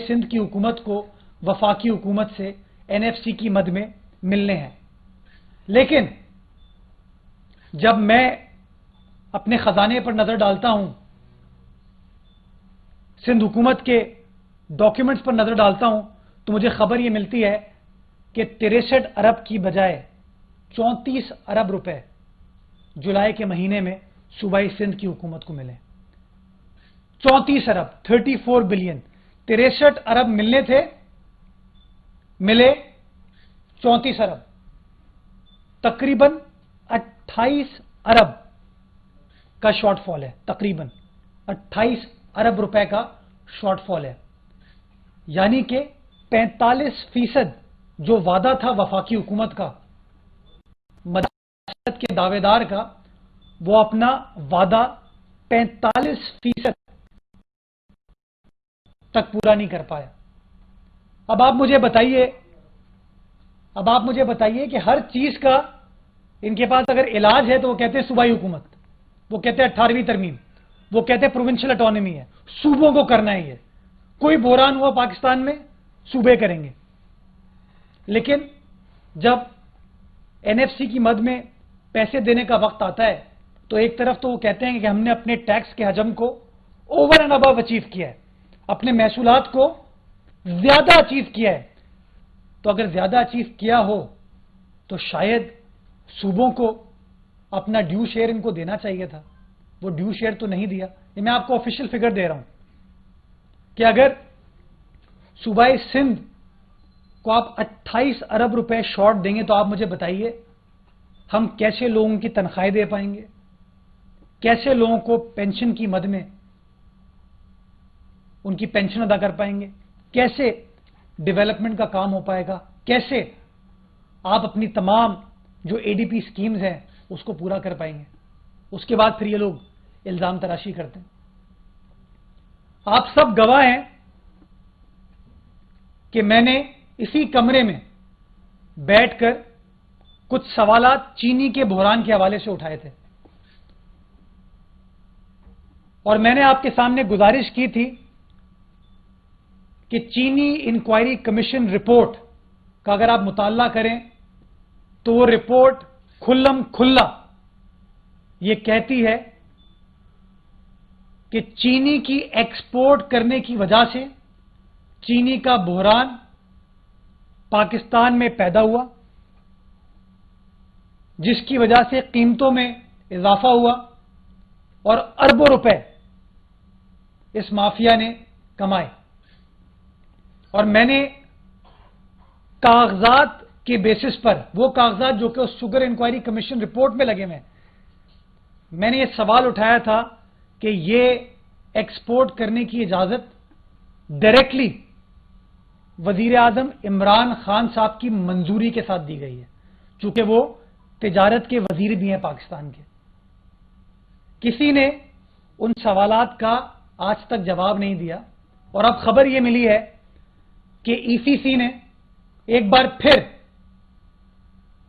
سندھ کی حکومت کو وفاقی حکومت سے NFC کی مد میں ملنے ہیں. لیکن جب میں اپنے خزانے پر نظر ڈالتا ہوں، سندھ حکومت کے ڈاکیومنٹس پر نظر ڈالتا ہوں، تو مجھے خبر یہ ملتی ہے کہ 63 ارب کی بجائے 34 ارب روپے جولائی کے مہینے میں صوبائی سندھ کی حکومت کو ملے. 34 ارب 34 بلین. 63 ارب ملنے تھے، ملے 34 ارب. تقریباً 28 ارب کا شارٹ فال ہے. تقریباً 28 ارب روپے کا شارٹ فال ہے. یعنی کہ 45% جو وعدہ تھا وفاقی حکومت کا، مداخلت کے دعوے دار کا، وہ اپنا وعدہ 45% تک پورا نہیں کر پایا. اب آپ مجھے بتائیے کہ ہر چیز کا ان کے پاس اگر علاج ہے تو وہ کہتے ہیں صوبائی حکومت، وہ کہتے ہیں 18ویں ترمیم، وہ کہتے ہیں پروونشل اٹانومی ہے، صوبوں کو کرنا ہے. یہ کوئی بحران ہوا پاکستان میں، صوبے کریں گے. لیکن جب NFC کی مد میں پیسے دینے کا وقت آتا ہے تو ایک طرف تو وہ کہتے ہیں کہ ہم نے اپنے ٹیکس کے حجم کو اوور اینڈ ابو اچیو کیا ہے، اپنے محصولات کو زیادہ اچیو کیا ہے. تو اگر زیادہ اچیو کیا ہو تو شاید صوبوں کو اپنا ڈیو شیئر ان کو دینا چاہیے تھا. وہ ڈیو شیئر تو نہیں دیا. یہ میں آپ کو آفیشیل فگر دے رہا ہوں کہ اگر صوبائی سندھ کو آپ 28 ارب روپے شارٹ دیں گے تو آپ مجھے بتائیے ہم کیسے لوگوں کی تنخواہیں دے پائیں گے، کیسے لوگوں کو پینشن کی مد میں ان کی پینشن ادا کر پائیں گے، کیسے ڈیولپمنٹ کا کام ہو پائے گا، کیسے آپ اپنی تمام جو ADP سکیمز ہیں اس کو پورا کر پائیں گے. اس کے بعد پھر یہ لوگ الزام تراشی کرتے ہیں. آپ سب گواہ ہیں کہ میں نے اسی کمرے میں بیٹھ کر کچھ سوالات چینی کے بحران کے حوالے سے اٹھائے تھے، اور میں نے آپ کے سامنے گزارش کی تھی کہ چینی انکوائری کمیشن رپورٹ کا اگر آپ مطالعہ کریں تو وہ رپورٹ کھلم کھلا یہ کہتی ہے کہ چینی کی ایکسپورٹ کرنے کی وجہ سے چینی کا بحران پاکستان میں پیدا ہوا، جس کی وجہ سے قیمتوں میں اضافہ ہوا اور اربوں روپے اس مافیا نے کمائے. اور میں نے کاغذات کے بیسس پر، وہ کاغذات جو کہ اس شوگر انکوائری کمیشن رپورٹ میں لگے ہوئے، میں نے یہ سوال اٹھایا تھا کہ یہ ایکسپورٹ کرنے کی اجازت ڈائریکٹلی وزیر اعظم عمران خان صاحب کی منظوری کے ساتھ دی گئی ہے، چونکہ وہ تجارت کے وزیر بھی ہیں پاکستان کے. کسی نے ان سوالات کا آج تک جواب نہیں دیا، اور اب خبر یہ ملی ہے کہ ECC نے ایک بار پھر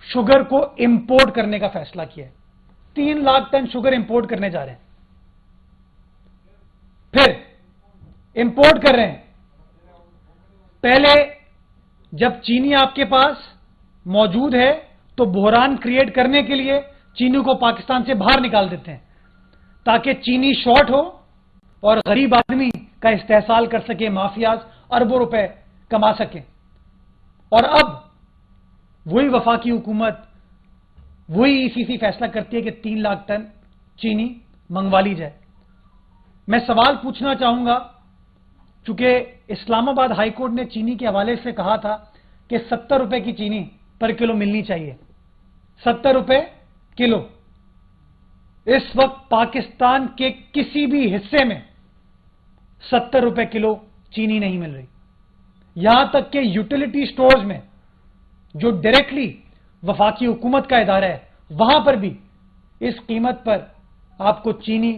شوگر کو امپورٹ کرنے کا فیصلہ کیا ہے. 3 لاکھ ٹن شوگر امپورٹ کرنے جا رہے ہیں، پھر امپورٹ کر رہے ہیں. پہلے جب چینی آپ کے پاس موجود ہے تو بحران کریٹ کرنے کے لیے چینی کو پاکستان سے باہر نکال دیتے ہیں تاکہ چینی شارٹ ہو اور غریب آدمی کا استحصال کر سکے، مافیاز اربوں روپے کما سکیں. اور اب وہی وفاقی حکومت، وہی ECC فیصلہ کرتی ہے کہ 3 لاکھ ٹن چینی منگوا لی جائے. میں سوال پوچھنا چاہوں گا، چونکہ اسلام آباد ہائی کورٹ نے چینی کے حوالے سے کہا تھا کہ 70 روپے کی چینی پر کلو ملنی چاہیے. 70 روپے کلو. اس وقت پاکستان کے کسی بھی حصے میں 70 روپے کلو چینی نہیں مل رہی. یہاں تک کہ یوٹیلیٹی سٹورز میں جو ڈائریکٹلی وفاقی حکومت کا ادارہ ہے وہاں پر بھی اس قیمت پر آپ کو چینی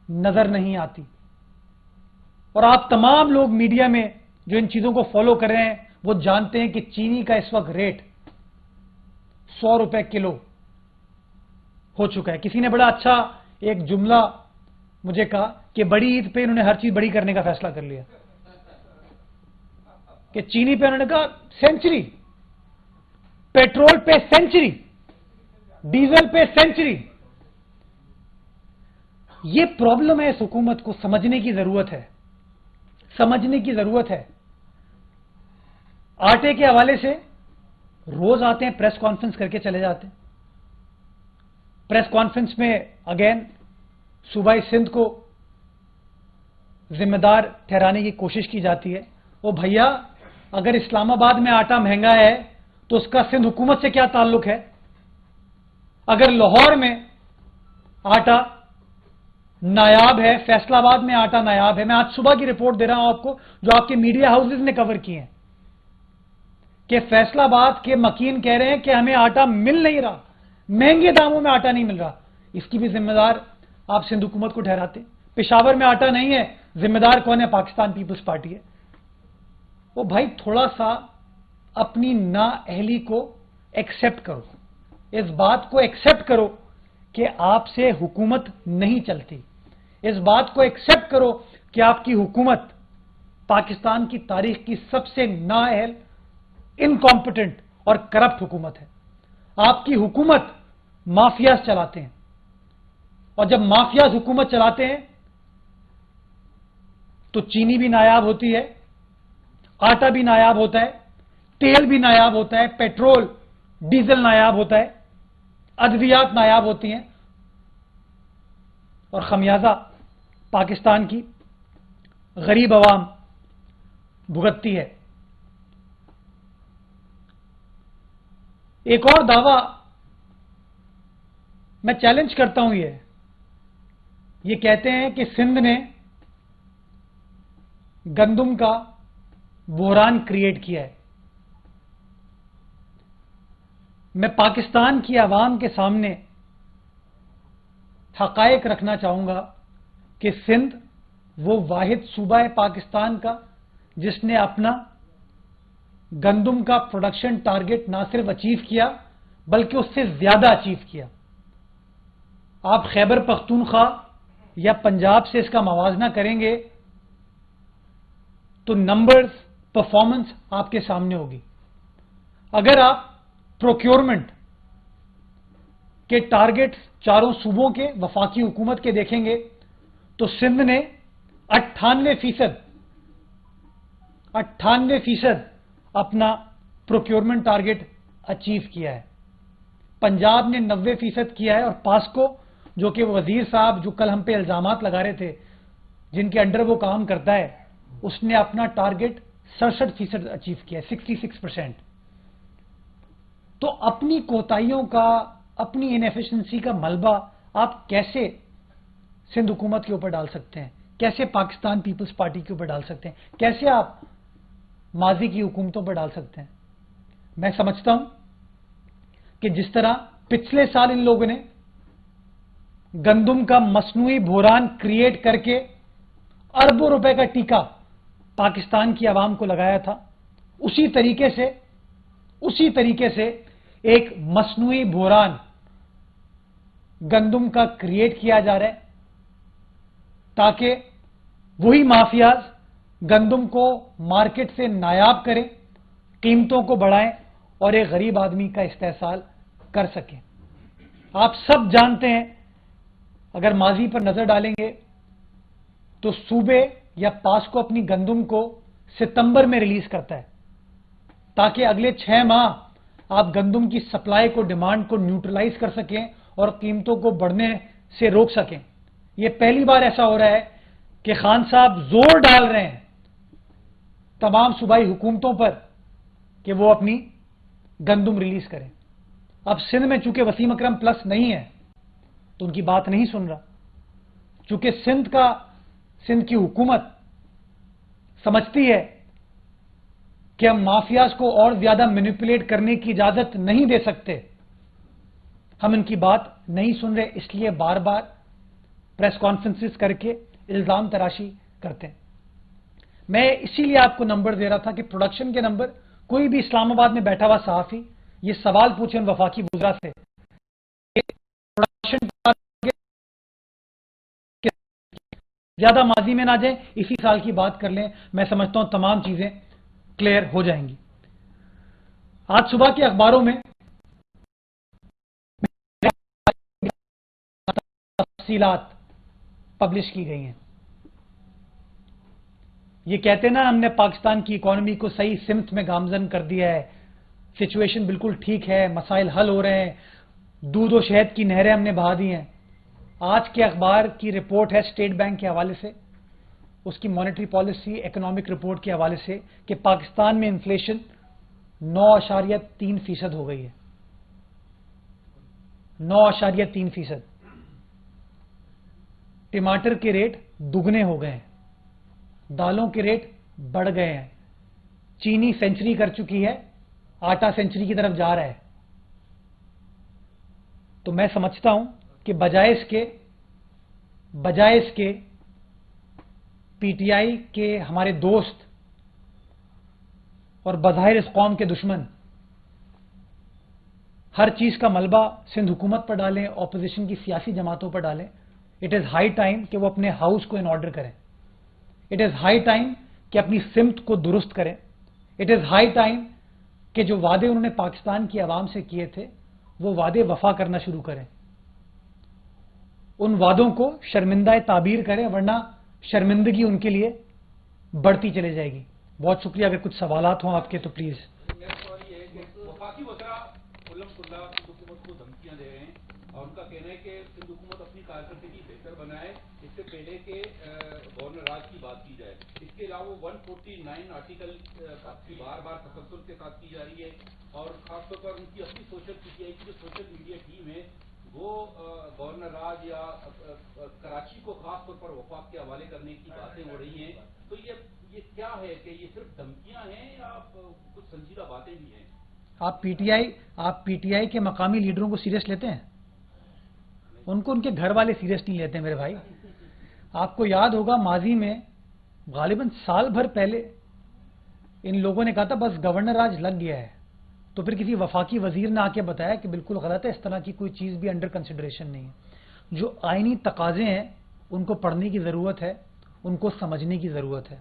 نظر نہیں آتی. اور آپ تمام لوگ میڈیا میں جو ان چیزوں کو فالو کر رہے ہیں وہ جانتے ہیں کہ چینی کا اس وقت ریٹ 100 روپے کلو ہو چکا ہے. کسی نے بڑا اچھا ایک جملہ مجھے کہا کہ بڑی عید پہ انہوں نے ہر چیز بڑی کرنے کا فیصلہ کر لیا. کہ چینی پہ انہوں نے کہا سینچری، پیٹرول پہ سینچری، ڈیزل پہ سینچری. یہ پرابلم ہے. اس حکومت کو سمجھنے کی ضرورت ہے، سمجھنے کی ضرورت ہے. آٹے کے حوالے سے روز آتے ہیں، پریس کانفرنس کر کے چلے جاتے ہیں. پریس کانفرنس میں اگین صوبائی سندھ کو ذمہ دار ٹھہرانے کی کوشش کی جاتی ہے. وہ بھیا اگر اسلام آباد میں آٹا مہنگا ہے تو اس کا سندھ حکومت سے کیا تعلق ہے؟ اگر لاہور میں آٹا نایاب ہے، فیصلہ آباد میں آٹا نایاب ہے. میں آج صبح کی رپورٹ دے رہا ہوں آپ کو جو آپ کے میڈیا ہاؤسز نے کور کی ہیں کہ فیصلہ آباد کے مکین کہہ رہے ہیں کہ ہمیں آٹا مل نہیں رہا، مہنگے داموں میں آٹا نہیں مل رہا. اس کی بھی ذمہ دار آپ سندھ حکومت کو ٹھہراتے. پشاور میں آٹا نہیں ہے، ذمہ دار کون ہے؟ پاکستان پیپلز پارٹی ہے. وہ بھائی تھوڑا سا اپنی نااہلی کو ایکسپٹ کرو، اس بات کو ایکسپٹ کرو کہ آپ سے حکومت نہیں چلتی. اس بات کو ایکسپٹ کرو کہ آپ کی حکومت پاکستان کی تاریخ کی سب سے نااہل، انکمپٹنٹ اور کرپٹ حکومت ہے. آپ کی حکومت مافیاز چلاتے ہیں، اور جب مافیاز حکومت چلاتے ہیں تو چینی بھی نایاب ہوتی ہے، آٹا بھی نایاب ہوتا ہے، تیل بھی نایاب ہوتا ہے، پیٹرول ڈیزل نایاب ہوتا ہے، ادویات نایاب ہوتی ہیں، اور خمیازہ پاکستان کی غریب عوام بھگتتی ہے. ایک اور دعویٰ میں چیلنج کرتا ہوں، یہ کہتے ہیں کہ سندھ نے گندم کا بحران کریٹ کیا ہے. میں پاکستان کی عوام کے سامنے حقائق رکھنا چاہوں گا کہ سندھ وہ واحد صوبہ ہے پاکستان کا جس نے اپنا گندم کا پروڈکشن ٹارگٹ نہ صرف اچیو کیا بلکہ اس سے زیادہ اچیو کیا. آپ خیبر پختونخوا یا پنجاب سے اس کا موازنہ کریں گے تو نمبرز، پرفارمنس آپ کے سامنے ہوگی. اگر آپ پروکیورمنٹ کے ٹارگٹ چاروں صوبوں کے وفاقی حکومت کے دیکھیں گے تو سندھ نے 98% اپنا پروکیورمنٹ ٹارگٹ اچیو کیا ہے. پنجاب نے 90% کیا ہے، اور پاسکو جو کہ وزیر صاحب جو کل ہم پہ الزامات لگا رہے تھے جن کے انڈر وہ کام کرتا ہے، اس نے اپنا ٹارگٹ 67% اچیو کیا ہے، 66%. تو اپنی کوتاہیوں کا، اپنی انیفیشنسی کا ملبہ آپ کیسے سندھ حکومت کے اوپر ڈال سکتے ہیں؟ کیسے پاکستان پیپلز پارٹی کے اوپر ڈال سکتے ہیں؟ کیسے آپ ماضی کی حکومتوں پر ڈال سکتے ہیں؟ میں سمجھتا ہوں کہ جس طرح پچھلے سال ان لوگوں نے گندم کا مصنوعی بحران کریٹ کر کے اربوں روپے کا ٹیکہ پاکستان کی عوام کو لگایا تھا، اسی طریقے سے ایک مصنوعی بحران گندم کا کریٹ کیا جا رہا ہے تاکہ وہی مافیاز گندم کو مارکیٹ سے نایاب کریں، قیمتوں کو بڑھائیں اور ایک غریب آدمی کا استحصال کر سکیں. آپ سب جانتے ہیں، اگر ماضی پر نظر ڈالیں گے تو صوبے یا پاسکو اپنی گندم کو ستمبر میں ریلیز کرتا ہے تاکہ اگلے 6 ماہ آپ گندم کی سپلائی کو، ڈیمانڈ کو نیوٹرلائز کر سکیں اور قیمتوں کو بڑھنے سے روک سکیں. یہ پہلی بار ایسا ہو رہا ہے کہ خان صاحب زور ڈال رہے ہیں تمام صوبائی حکومتوں پر کہ وہ اپنی گندم ریلیز کریں. اب سندھ میں چونکہ وسیم اکرم پلس نہیں ہے تو ان کی بات نہیں سن رہا. چونکہ سندھ کی حکومت سمجھتی ہے کہ ہم مافیاز کو اور زیادہ مینیپولیٹ کرنے کی اجازت نہیں دے سکتے، ہم ان کی بات نہیں سن رہے، اس لیے بار بار پریس کانفرنسز کر کے الزام تراشی کرتے ہیں. میں اسی لیے آپ کو نمبر دے رہا تھا کہ پروڈکشن کے نمبر، کوئی بھی اسلام آباد میں بیٹھا ہوا صحافی یہ سوال پوچھیں وفاقی وزراء سے پروڈکشن زیادہ ماضی میں نہ جائیں، اسی سال کی بات کر لیں. میں سمجھتا ہوں تمام چیزیں کلیئر ہو جائیں گی. آج صبح کے اخباروں میں تفصیلات پبلش کی گئی ہیں. یہ کہتے ہیں نا ہم نے پاکستان کی اکانومی کو صحیح سمت میں گامزن کر دیا ہے, سچویشن بالکل ٹھیک ہے, مسائل حل ہو رہے ہیں, دودھ و شہد کی نہریں ہم نے بہا دی ہیں. آج کے اخبار کی رپورٹ ہے اسٹیٹ بینک کے حوالے سے, اس کی مانیٹری پالیسی اکنامک رپورٹ کے حوالے سے, کہ پاکستان میں انفلیشن 9.3% ہو گئی ہے. 9.3%. ٹماٹر کے ریٹ دگنے ہو گئے ہیں, دالوں کے ریٹ بڑھ گئے ہیں, چینی سینچری کر چکی ہے, آٹا سینچری کی طرف جا رہا ہے. تو میں سمجھتا ہوں کہ بجائے اس کے پی ٹی آئی کے ہمارے دوست اور بظاہر اس قوم کے دشمن ہر چیز کا ملبہ سندھ حکومت پر ڈالیں, اپوزیشن کی سیاسی جماعتوں پر ڈالیں. اٹ از ہائی ٹائم کہ وہ اپنے ہاؤس کو ان آرڈر کریں. اٹ از ہائی ٹائم کہ اپنی سمت کو درست کریں. اٹ از ہائی ٹائم کہ جو وعدے انہوں نے پاکستان کی عوام سے کیے تھے وہ وعدے وفا کرنا شروع کریں. ان وعدوں کو شرمندہ تعبیر کریں, ورنہ شرمندگی ان کے لیے بڑھتی چلے جائے گی. بہت شکریہ. اگر کچھ سوالات ہوں آپ کے تو پلیز. وفاقی وزرا سندھ حکومت کو دھمکیاں دے رہے ہیں اور ان کا کہنا ہے کہ سندھ حکومت اپنی کارکردگی بہتر بنائے, اس سے پہلے کہ گورنر راج کی بات کی جائے. اس کے علاوہ 149 آرٹیکل بار بار تسلسل کے ساتھ کی جا رہی ہے, اور خاص طور پر ان کی اپنی سوشل پی ٹی آئی کی جو سوشل میڈیا ٹیم ہے وہ گورنر راج یا کراچی کو خاص طور پر وفاق کے حوالے کرنے کی باتیں ہو رہی ہیں. تو یہ کیا ہے کہ یہ صرف دھمکیاں ہیں یا کچھ سنجیدہ باتیں بھی ہیں؟ آپ پی ٹی آئی کے مقامی لیڈروں کو سیریس لیتے ہیں؟ ان کو ان کے گھر والے سیریس نہیں لیتے میرے بھائی. آپ کو یاد ہوگا ماضی میں غالباً سال بھر پہلے ان لوگوں نے کہا تھا بس گورنر راج لگ گیا ہے, تو پھر کسی وفاقی وزیر نے آ کے بتایا کہ بالکل غلط ہے, اس طرح کی کوئی چیز بھی انڈر کنسیڈریشن نہیں ہے. جو آئینی تقاضے ہیں ان کو پڑھنے کی ضرورت ہے, ان کو سمجھنے کی ضرورت ہے.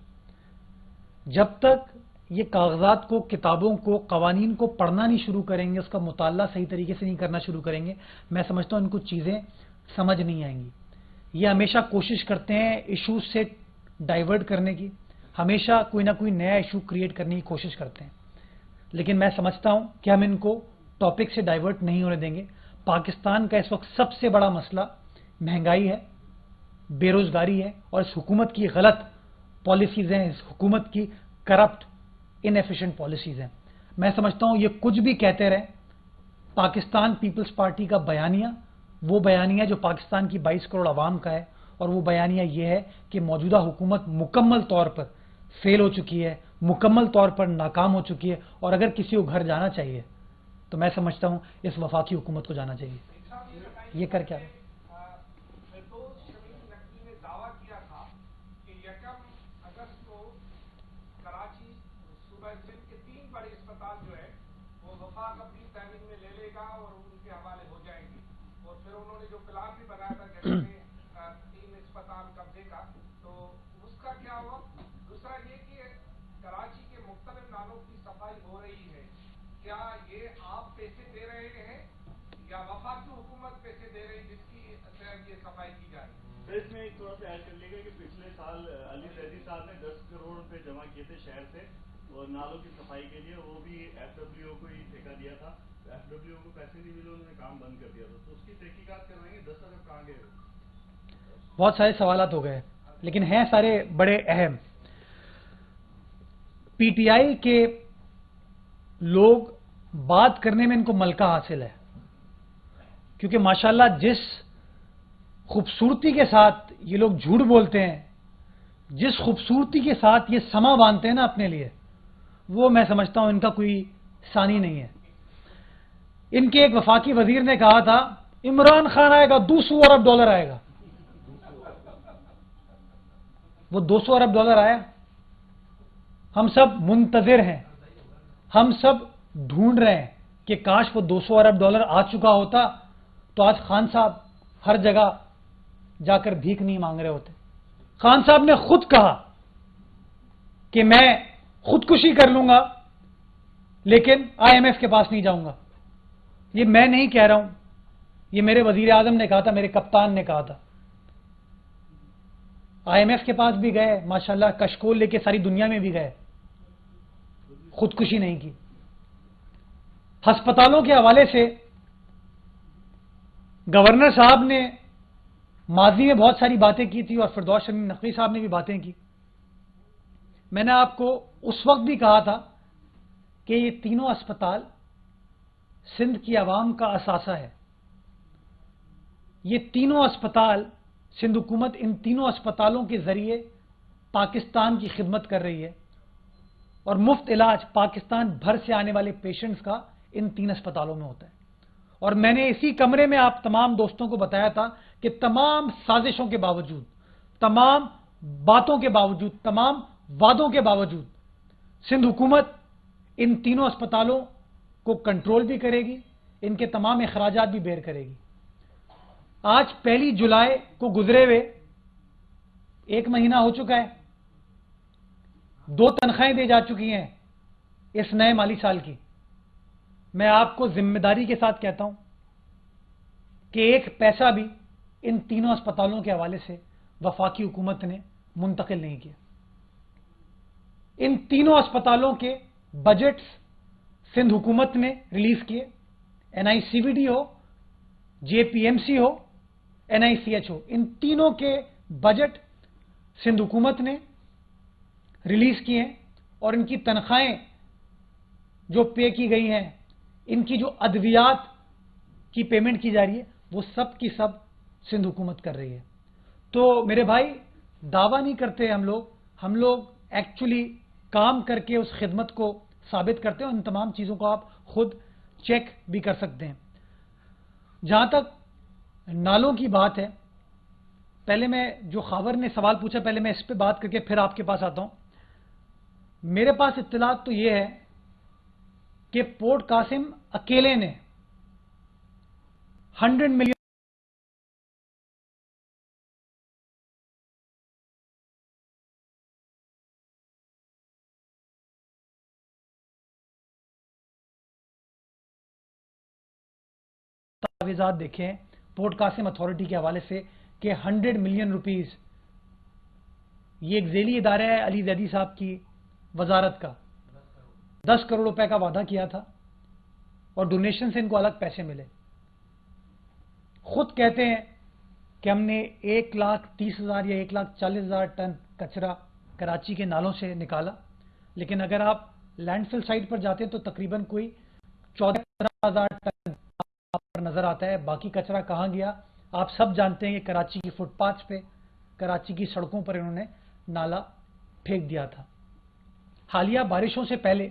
جب تک یہ کاغذات کو, کتابوں کو, قوانین کو پڑھنا نہیں شروع کریں گے, اس کا مطالعہ صحیح طریقے سے نہیں کرنا شروع کریں گے, میں سمجھتا ہوں ان کو چیزیں سمجھ نہیں آئیں گی. یہ ہمیشہ کوشش کرتے ہیں ایشوز سے ڈائیورٹ کرنے کی, ہمیشہ کوئی نہ کوئی نیا ایشو کریٹ کرنے کی کوشش کرتے ہیں, لیکن میں سمجھتا ہوں کہ ہم ان کو ٹاپک سے ڈائیورٹ نہیں ہونے دیں گے. پاکستان کا اس وقت سب سے بڑا مسئلہ مہنگائی ہے, بے روزگاری ہے, اور اس حکومت کی غلط پالیسیز ہیں, اس حکومت کی کرپٹ انیفیشینٹ پالیسیز ہیں. میں سمجھتا ہوں یہ کچھ بھی کہتے رہے, پاکستان پیپلز پارٹی کا بیانیہ وہ بیانیہ جو پاکستان کی 22 کروڑ عوام کا ہے, اور وہ بیانیہ یہ ہے کہ موجودہ حکومت مکمل طور پر فیل ہو چکی ہے, مکمل طور پر ناکام ہو چکی ہے, اور اگر کسی کو گھر جانا چاہیے تو میں سمجھتا ہوں اس وفاقی حکومت کو جانا چاہیے. یہ کر کیا اس میں ایک تھوڑا سا ایڈ کر لے گا کہ پچھلے سال علی زیدی صاحب نے 10 کروڑ روپے جمع کیے تھے شہر سے اور نالوں کی صفائی کے لیے, وہ بھی ایف ڈبلیو کو ہی ٹھیکہ دیا تھا. ایف ڈبلیو کو پیسے نہیں ملے, انہوں نے کام بند کر دیا تھا, تو اس کی تحقیقات کروائیں گے. 10 ارب کہاں گئے؟ بہت سارے سوالات ہو گئے لیکن ہیں سارے بڑے اہم. پی ٹی آئی کے لوگ بات کرنے میں ان کو ملکہ حاصل ہے, کیونکہ ماشاءاللہ جس خوبصورتی کے ساتھ یہ لوگ جھوٹ بولتے ہیں, جس خوبصورتی کے ساتھ یہ سما باندھتے ہیں نا اپنے لیے, وہ میں سمجھتا ہوں ان کا کوئی ثانی نہیں ہے. ان کے ایک وفاقی وزیر نے کہا تھا عمران خان آئے گا $200 ارب آئے گا. وہ $200 ارب آیا؟ ہم سب منتظر ہیں, ہم سب ڈھونڈ رہے ہیں کہ کاش وہ $200 ارب آ چکا ہوتا تو آج خان صاحب ہر جگہ جا کر بھیک نہیں مانگ رہے ہوتے. خان صاحب نے خود کہا کہ میں خودکشی کر لوں گا لیکن IMF کے پاس نہیں جاؤں گا. یہ میں نہیں کہہ رہا ہوں، یہ میرے وزیر اعظم نے کہا تھا، میرے کپتان نے کہا تھا. IMF کے پاس بھی گئے ماشاءاللہ، کشکول لے کے ساری دنیا میں بھی گئے، خودکشی نہیں کی. ہسپتالوں کے حوالے سے گورنر صاحب نے ماضی میں بہت ساری باتیں کی تھی اور فردوس شمیم نقوی صاحب نے بھی باتیں کی. میں نے آپ کو اس وقت بھی کہا تھا کہ یہ تینوں اسپتال سندھ کی عوام کا اثاثہ ہے. یہ تینوں اسپتال، سندھ حکومت ان تینوں اسپتالوں کے ذریعے پاکستان کی خدمت کر رہی ہے اور مفت علاج پاکستان بھر سے آنے والے پیشنٹس کا ان 3 اسپتالوں میں ہوتا ہے. اور میں نے اسی کمرے میں آپ تمام دوستوں کو بتایا تھا کہ تمام سازشوں کے باوجود، تمام باتوں کے باوجود، تمام وعدوں کے باوجود سندھ حکومت ان تینوں اسپتالوں کو کنٹرول بھی کرے گی، ان کے تمام اخراجات بھی بیئر کرے گی. آج 1 جولائی کو گزرے ہوئے 1 مہینہ ہو چکا ہے، 2 تنخواہیں دی جا چکی ہیں اس نئے مالی سال کی. میں آپ کو ذمہ داری کے ساتھ کہتا ہوں کہ 1 پیسہ بھی ان تینوں اسپتالوں کے حوالے سے وفاقی حکومت نے منتقل نہیں کیا. ان تینوں اسپتالوں کے بجٹس سندھ حکومت نے ریلیز کیے. NICVD ہو، JPMC ہو، NICH ہو، ان تینوں کے بجٹ سندھ حکومت نے ریلیز کیے ہیں اور ان کی تنخواہیں جو پے کی گئی ہیں، ان کی جو ادویات کی پیمنٹ کی جا رہی ہے، وہ سب کی سب سندھ حکومت کر رہی ہے. تو میرے بھائی، دعویٰ نہیں کرتے ہم لوگ ایکچولی کام کر کے اس خدمت کو ثابت کرتے ہیں. ان تمام چیزوں کو آپ خود چیک بھی کر سکتے ہیں. جہاں تک نالوں کی بات ہے، پہلے میں جو خاور نے سوال پوچھا، پہلے میں اس پہ بات کر کے پھر آپ کے پاس آتا ہوں. میرے پاس اطلاعات تو یہ ہے کہ پورٹ قاسم اکیلے نے 100 ملین تجاویزات دیکھے ہیں پورٹ قاسم اتھارٹی کے حوالے سے کہ 100 ملین روپیز، یہ ایک ذیلی ادارہ ہے علی زیدی صاحب کی وزارت کا، 10 کروڑ روپے کا وعدہ کیا تھا اور ڈونیشن سے ان کو الگ پیسے ملے. خود کہتے ہیں کہ ہم نے 1,30,000 یا 1,40,000 ٹن کچرا کراچی کے نالوں سے نکالا، لیکن اگر آپ لینڈ فل سائٹ پر جاتے ہیں تو تقریباً کوئی 14,000 ٹن آپ پر نظر آتا ہے. باقی کچرا کہاں گیا آپ سب جانتے ہیں کہ کراچی کی فٹ پاتھ پہ، کراچی کی سڑکوں پر انہوں نے نالا پھینک دیا تھا. حالیہ بارشوں سے پہلے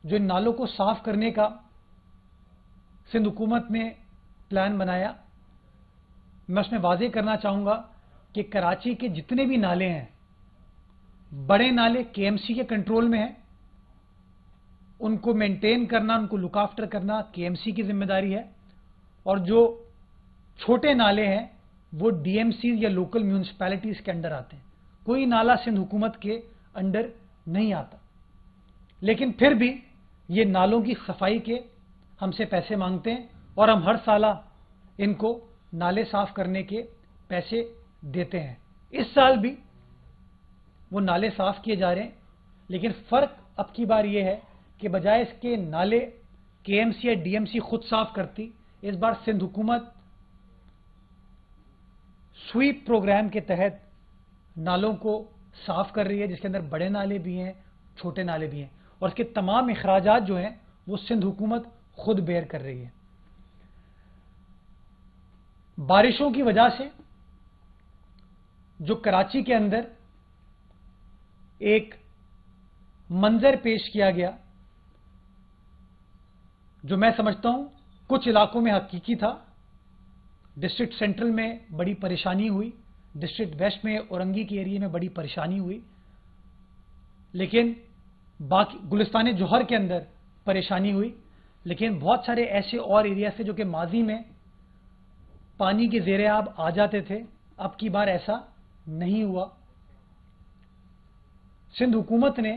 جو ان نالوں کو صاف کرنے کا سندھ حکومت نے پلان بنایا، میں اس میں واضح کرنا چاہوں گا کہ کراچی کے جتنے بھی نالے ہیں، بڑے نالے KMC کے کنٹرول میں ہیں. ان کو مینٹین کرنا، ان کو لک آفٹر کرنا KMC کی ذمہ داری ہے، اور جو چھوٹے نالے ہیں وہ DMCs یا لوکل میونسپیلٹیز کے انڈر آتے ہیں. کوئی نالا سندھ حکومت کے انڈر نہیں آتا. لیکن پھر بھی یہ نالوں کی صفائی کے ہم سے پیسے مانگتے ہیں اور ہم ہر سالہ ان کو نالے صاف کرنے کے پیسے دیتے ہیں. اس سال بھی وہ نالے صاف کیے جا رہے ہیں، لیکن فرق اب کی بار یہ ہے کہ بجائے اس کے نالے KMC یا DMC خود صاف کرتی، اس بار سندھ حکومت سویپ پروگرام کے تحت نالوں کو صاف کر رہی ہے، جس کے اندر بڑے نالے بھی ہیں، چھوٹے نالے بھی ہیں، اور اس کے تمام اخراجات جو ہیں وہ سندھ حکومت خود بیئر کر رہی ہے. بارشوں کی وجہ سے جو کراچی کے اندر ایک منظر پیش کیا گیا، جو میں سمجھتا ہوں کچھ علاقوں میں حقیقی تھا. ڈسٹرکٹ سینٹرل میں بڑی پریشانی ہوئی، ڈسٹرکٹ ویسٹ میں اورنگی کے ایریے میں بڑی پریشانی ہوئی، لیکن باقی گلستان جوہر کے اندر پریشانی ہوئی. لیکن بہت سارے ایسے اور ایریا تھے جو کہ ماضی میں پانی کے زیر آب آ جاتے تھے، اب کی بار ایسا نہیں ہوا. سندھ حکومت نے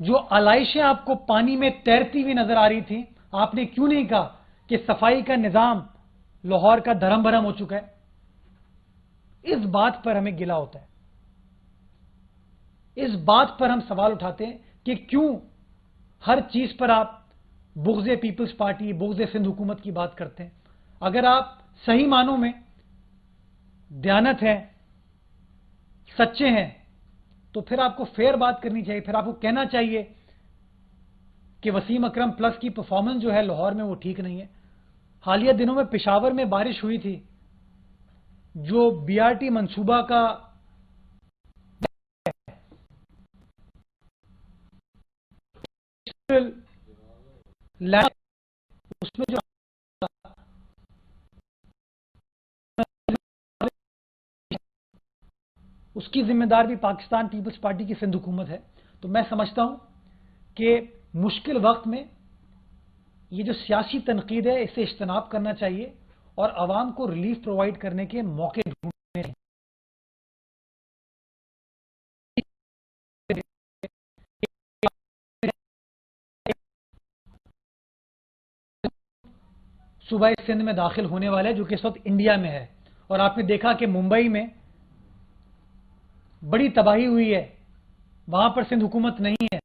جو علائشیں آپ کو پانی میں تیرتی ہوئی نظر آ رہی تھیں، آپ نے کیوں نہیں کہا کہ صفائی کا نظام لاہور کا دھرم بھرم ہو چکا ہے؟ اس بات پر ہمیں گلہ ہوتا ہے، اس بات پر ہم سوال اٹھاتے ہیں کہ کیوں ہر چیز پر آپ بغض پیپلز پارٹی، بغض سندھ حکومت کی بات کرتے ہیں۔ اگر آپ صحیح معنوں میں دیانت ہیں، سچے ہیں، تو پھر آپ کو فیئر بات کرنی چاہیے، پھر آپ کو کہنا چاہیے کہ وسیم اکرم پلس کی پرفارمنس جو ہے لاہور میں وہ ٹھیک نہیں ہے۔ حالیہ دنوں میں پشاور میں بارش ہوئی تھی، جو بی آر ٹی منصوبہ کا اس میں جو اس کی ذمہ دار بھی پاکستان پیپلز پارٹی کی سندھ حکومت ہے۔ تو میں سمجھتا ہوں کہ مشکل وقت میں یہ جو سیاسی تنقید ہے اسے اجتناب کرنا چاہیے اور عوام کو ریلیف پرووائڈ کرنے کے موقع ڈھونڈنے چاہیے۔ صوبہ سندھ میں داخل ہونے والا ہے جو کہ اس وقت انڈیا میں ہے، اور آپ نے دیکھا کہ ممبئی میں بڑی تباہی ہوئی ہے، وہاں پر سندھ حکومت نہیں ہے،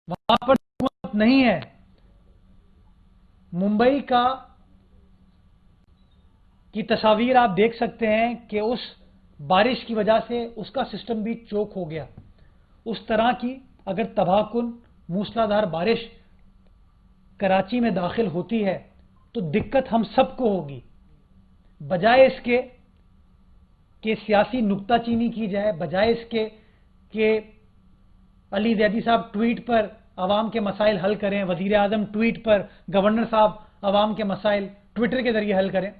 وہاں پر حکومت نہیں ہے۔ ممبئی کی تصاویر آپ دیکھ سکتے ہیں کہ اس بارش کی وجہ سے اس کا سسٹم بھی چوک ہو گیا۔ اس طرح کی اگر تباہ کن موسلادھار بارش کراچی میں داخل ہوتی ہے تو دقت ہم سب کو ہوگی۔ بجائے اس کے کہ سیاسی نکتہ چینی کی جائے، بجائے اس کے کہ علی زیدی صاحب ٹویٹ پر عوام کے مسائل حل کریں، وزیر اعظم ٹویٹ پر، گورنر صاحب عوام کے مسائل ٹویٹر کے ذریعے حل کریں،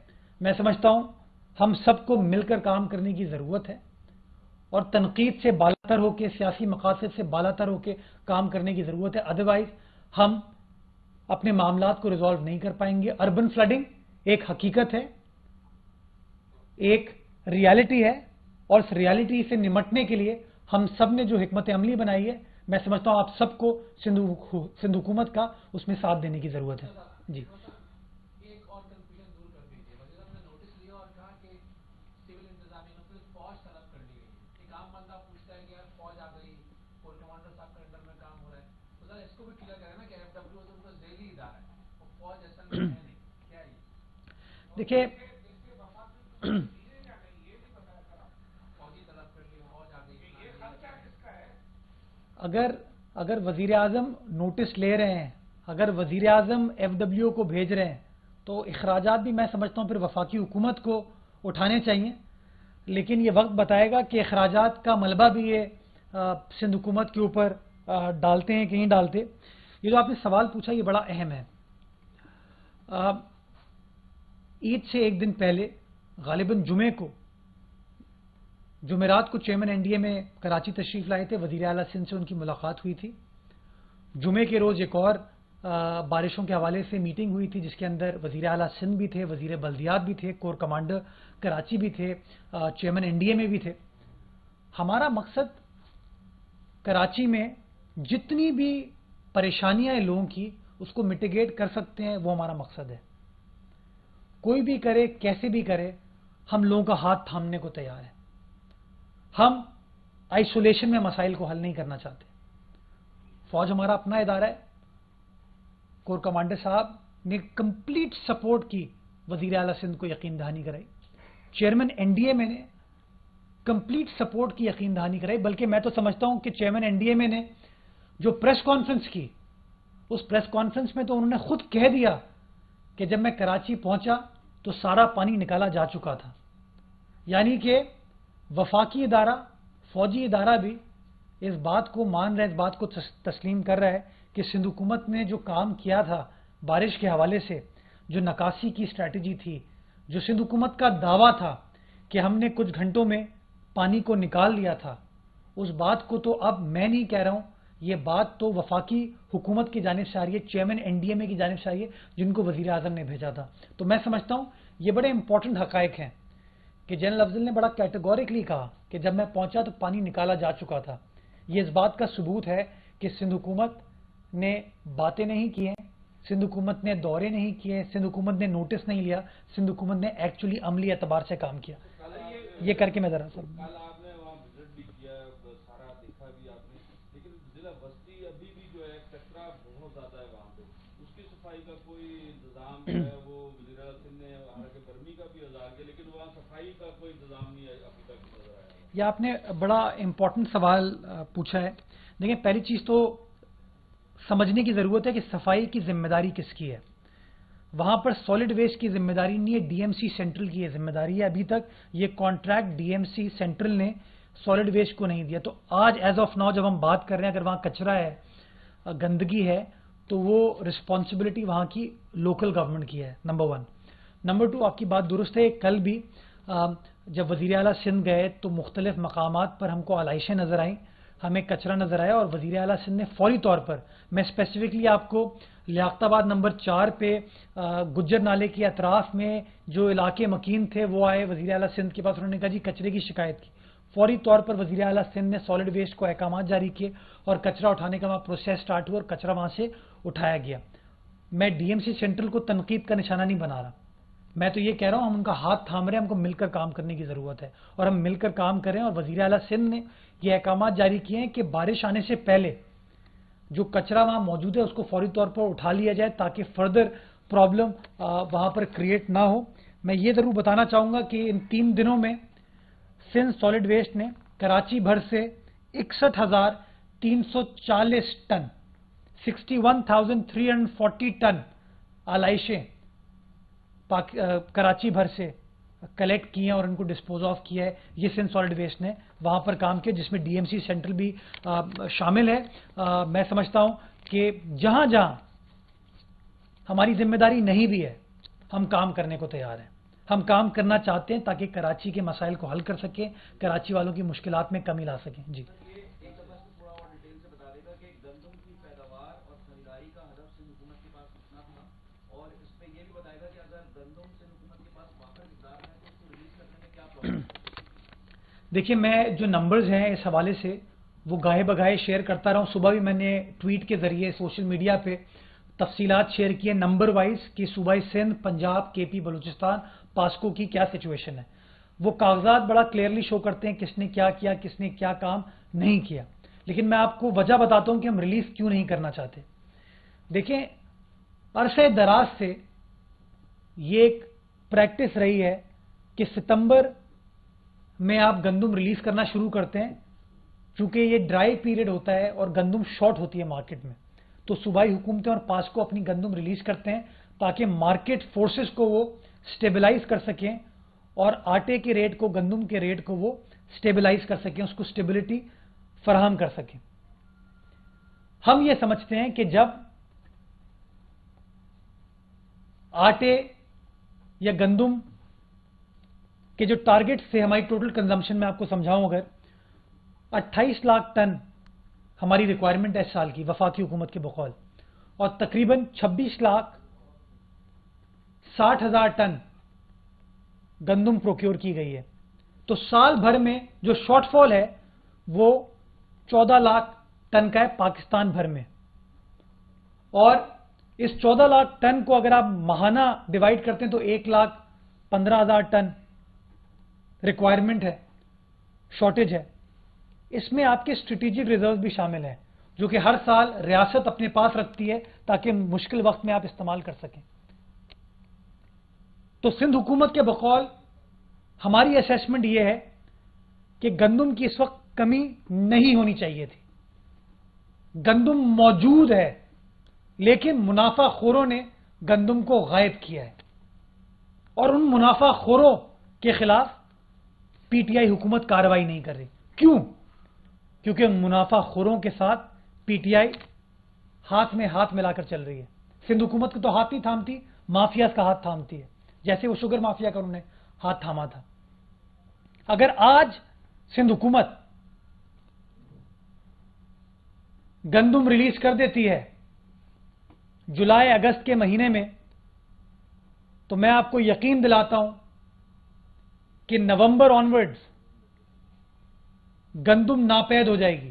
میں سمجھتا ہوں ہم سب کو مل کر کام کرنے کی ضرورت ہے اور تنقید سے بالاتر ہو کے، سیاسی مقاصد سے بالاتر ہو کے کام کرنے کی ضرورت ہے۔ ادروائز ہم اپنے معاملات کو ریزالو نہیں کر پائیں گے۔ اربن فلڈنگ ایک حقیقت ہے، ایک ریالٹی ہے، اور اس ریالٹی سے نمٹنے کے لیے ہم سب نے جو حکمت عملی بنائی ہے، میں سمجھتا ہوں آپ سب کو سندھ حکومت کا اس میں ساتھ دینے کی ضرورت ہے۔ جی ایک اور کنفیوژن دور کر دیجیے، وزیر اعظم نے نوٹس لیا اور کہا کہ سول انتظامیہ میں صرف فوج طلب کر لی گئی۔ ایک عام بندہ پوچھتا ہے کہ یار فوج آ گئی، کور کمانڈر صاحب کے انڈر میں کام ہو رہا ہے، تو ذرا اس کو بھی کلیئر کریں نا کہ ایف ڈبلیو تو ان کا ذیلی ادارہ ہے اور فوج اصل میں ہے نہیں، کیا ہے یہ؟ دیکھیے، اگر وزیر اعظم نوٹس لے رہے ہیں، اگر وزیر اعظم ایف ڈبلیو کو بھیج رہے ہیں تو اخراجات بھی میں سمجھتا ہوں پھر وفاقی حکومت کو اٹھانے چاہیے، لیکن یہ وقت بتائے گا کہ اخراجات کا ملبہ بھی یہ سندھ حکومت کے اوپر ڈالتے ہیں کہ نہیں ڈالتے۔ یہ جو آپ نے سوال پوچھا یہ بڑا اہم ہے۔ عید سے ایک دن پہلے غالباً جمعرات کو چیئرمین این ڈی اے میں کراچی تشریف لائے تھے، وزیر اعلیٰ سندھ سے ان کی ملاقات ہوئی تھی۔ جمعے کے روز ایک اور بارشوں کے حوالے سے میٹنگ ہوئی تھی جس کے اندر وزیر اعلیٰ سندھ بھی تھے، وزیر بلدیات بھی تھے، کور کمانڈر کراچی بھی تھے، چیئرمین این ڈی اے میں بھی تھے۔ ہمارا مقصد کراچی میں جتنی بھی پریشانیاں ہیں لوگوں کی اس کو میٹیگیٹ کر سکتے ہیں، وہ ہمارا مقصد ہے۔ کوئی بھی کرے، کیسے بھی کرے، ہم لوگوں کا ہاتھ تھامنے کو تیار ہیں۔ ہم آئسولیشن میں مسائل کو حل نہیں کرنا چاہتے۔ فوج ہمارا اپنا ادارہ ہے، کور کمانڈر صاحب نے کمپلیٹ سپورٹ کی، وزیر اعلیٰ سندھ کو یقین دہانی کرائی، چیئرمین این ڈی اے میں نے کمپلیٹ سپورٹ کی، یقین دہانی کرائی، بلکہ میں تو سمجھتا ہوں کہ چیئرمین این ڈی اے میں نے جو پریس کانفرنس کی، اس پریس کانفرنس میں تو انہوں نے خود کہہ دیا کہ جب میں کراچی پہنچا تو سارا پانی نکالا جا چکا تھا۔ یعنی کہ وفاقی ادارہ، فوجی ادارہ بھی اس بات کو مان رہا ہے، اس بات کو تسلیم کر رہا ہے کہ سندھ حکومت نے جو کام کیا تھا بارش کے حوالے سے، جو نکاسی کی اسٹریٹجی تھی، جو سندھ حکومت کا دعویٰ تھا کہ ہم نے کچھ گھنٹوں میں پانی کو نکال لیا تھا، اس بات کو تو اب میں نہیں کہہ رہا ہوں، یہ بات تو وفاقی حکومت کی جانب سے آ رہی ہے، چیئرمین این ڈی اے میں کی جانب سے آ رہی ہے، جن کو وزیر اعظم نے بھیجا تھا۔ تو میں سمجھتا ہوں یہ بڑے امپورٹنٹ حقائق ہیں کہ جنرل افضل نے بڑا کیٹیگوریکلی کہا کہ جب میں پہنچا تو پانی نکالا جا چکا تھا۔ یہ اس بات کا ثبوت ہے کہ سندھ حکومت نے باتیں نہیں کی ہیں، سندھ حکومت نے دورے نہیں کیے، سندھ حکومت نے نوٹس نہیں لیا، سندھ حکومت نے ایکچولی عملی اعتبار سے کام کیا. یہ کر کے میں ذرا سر کل آپ نے وہاں وزٹ بھی کیا، سارا دیکھا بھی آپ نے، لیکن ضلع بستی ابھی بھی جو ہے کچرا بہت زیادہ ہے وہاں پہ، اس کی صفائی کا کوئی انتظام جو ہے وہ وزیر اعلیٰ سندھ نے حالانکہ گرمی کا بھی اظہار کیا، لیکن وہاں صفائی کا کوئی انتظام نہیں ہے ابھی تک نظر آیا. یہ آپ نے بڑا امپورٹنٹ سوال پوچھا ہے. دیکھیں، پہلی چیز تو سمجھنے کی ضرورت ہے کہ صفائی کی ذمہ داری کس کی ہے. وہاں پر سالڈ ویسٹ کی ذمہ داری نہیں ہے، ڈی ایم سی سینٹرل کی یہ ذمہ داری ہے. ابھی تک یہ contract D M C central نے سالڈ ویسٹ کو نہیں دیا. تو آج ایز آف ناؤ جب ہم بات کر رہے ہیں، اگر وہاں کچرا ہے، گندگی ہے، تو وہ رسپانسبلٹی وہاں کی لوکل گورنمنٹ کی ہے، نمبر 1. نمبر 2، آپ کی بات درست ہے. کل بھی جب وزیر اعلیٰ سندھ گئے تو مختلف مقامات پر ہم کو علائشیں نظر آئیں، ہمیں کچرا نظر آیا، اور وزیر اعلیٰ سندھ نے فوری طور پر، میں اسپیسیفکلی آپ کو لیاقت آباد نمبر 4 پہ گجر نالے کے اطراف میں جو علاقے مکین تھے وہ آئے وزیر اعلیٰ سندھ کے پاس، انہوں نے کہا جی کچرے کی شکایت کی. فوری طور پر وزیر اعلیٰ سندھ نے سالڈ ویسٹ کو احکامات جاری کیے اور کچرا اٹھانے کا وہاں پروسیس سٹارٹ ہوا اور کچرا وہاں سے اٹھایا گیا. میں ڈی ایم سی سینٹرل کو تنقید کا نشانہ نہیں بنا رہا، میں تو یہ کہہ رہا ہوں ہم ان کا ہاتھ تھام رہے ہیں، ہم کو مل کر کام کرنے کی ضرورت ہے اور ہم مل کر کام کریں. اور وزیر اعلیٰ سندھ نے یہ احکامات جاری کیے ہیں کہ بارش آنے سے پہلے جو کچرا وہاں موجود ہے اس کو فوری طور پر اٹھا لیا جائے تاکہ فردر پرابلم وہاں پر کریٹ نہ ہو. میں یہ ضرور بتانا چاہوں گا کہ ان 3 دنوں میں سندھ سالڈ ویسٹ نے کراچی بھر سے 61,340 ٹن 61,340 ٹن علائشیں کراچی بھر سے کلیکٹ کیے ہیں اور ان کو ڈسپوز آف کیا ہے. یہ سندھ سالڈ ویسٹ نے وہاں پر کام کیا جس میں ڈی ایم سی سینٹرل بھی شامل ہے. میں سمجھتا ہوں کہ جہاں جہاں ہماری ذمہ داری نہیں بھی ہے ہم کام کرنے کو تیار ہیں، ہم کام کرنا چاہتے ہیں تاکہ کراچی کے مسائل کو حل کر سکیں، کراچی والوں کی مشکلات میں کمی لا سکیں. جی ایک دفعہ تھوڑا اور ڈیٹیل سے بتا دے گا کہ گندم کی پیداوار اور خریداری کا ہدف سندھ حکومت کے پاس کتنا تھا، اور اس میں یہ بھی بتائے گا کہ اگر گندم سندھ حکومت کے پاس واقع مقدار ہے تو اس کو ریلیز کرنے میں کیا پرابلم ہے. دیکھیے، میں جو نمبرز ہیں اس حوالے سے وہ گاہے بگاہے شیئر کرتا رہا ہوں. صبح بھی میں نے ٹویٹ کے ذریعے سوشل میڈیا پہ تفصیلات شیئر کی ہیں نمبر وائز کہ صوبہ سندھ، پنجاب، کے پی، بلوچستان، پاسکو کی کیا سچویشن ہے. وہ کاغذات بڑا کلیئرلی شو کرتے ہیں کس نے کیا کیا، کس نے کیا کام نہیں کیا. لیکن میں آپ کو وجہ بتاتا ہوں کہ ہم ریلیز کیوں نہیں کرنا چاہتے. دیکھیں، عرصے دراز سے یہ ایک پریکٹس رہی ہے کہ ستمبر میں آپ گندم ریلیز کرنا شروع کرتے ہیں، چونکہ یہ ڈرائی پیریڈ ہوتا ہے اور گندم شارٹ ہوتی ہے مارکیٹ میں، تو صوبائی حکومتیں اور پاسکو اپنی گندم ریلیز کرتے ہیں تاکہ مارکیٹ فورسز کو وہ سٹیبلائز کر سکیں اور آٹے کے ریٹ کو، گندم کے ریٹ کو وہ سٹیبلائز کر سکیں، اس کو سٹیبلٹی فراہم کر سکیں. ہم یہ سمجھتے ہیں کہ جب آٹے یا گندم کے جو ٹارگٹ سے ہماری ٹوٹل کنزمپشن میں آپ کو سمجھاؤں، اگر 28 لاکھ ٹن ہماری ریکوائرمنٹ ہے اس سال کی وفاقی حکومت کے بقول، اور تقریباً 26,60,000 ٹن گندم پروکیور کی گئی ہے، تو سال بھر میں جو شارٹ فال ہے وہ 14 لاکھ ٹن کا ہے پاکستان بھر میں. اور اس 14 لاکھ ٹن کو اگر آپ ماہانہ ڈیوائڈ کرتے ہیں تو 1,15,000 ٹن ریکوائرمنٹ ہے، شارٹیج ہے. اس میں آپ کے اسٹریٹجک ریزرو بھی شامل ہیں جو کہ ہر سال ریاست اپنے پاس رکھتی ہے تاکہ مشکل وقت میں آپ استعمال کر سکیں. تو سندھ حکومت کے بقول ہماری اسیسمنٹ یہ ہے کہ گندم کی اس وقت کمی نہیں ہونی چاہیے تھی. گندم موجود ہے لیکن منافع خوروں نے گندم کو غائب کیا ہے، اور ان منافع خوروں کے خلاف پی ٹی آئی حکومت کارروائی نہیں کر رہی. کیوں؟ کیونکہ منافع خوروں کے ساتھ پی ٹی آئی ہاتھ میں ہاتھ ملا کر چل رہی ہے. سندھ حکومت کو تو ہاتھ نہیں تھامتی، مافیاز کا ہاتھ تھامتی ہے، جیسے وہ شوگر مافیا کا انہوں نے ہاتھ تھاما تھا. اگر آج سندھ حکومت گندم ریلیز کر دیتی ہے جولائی اگست کے مہینے میں، تو میں آپ کو یقین دلاتا ہوں کہ نومبر آنورڈز گندم ناپید ہو جائے گی.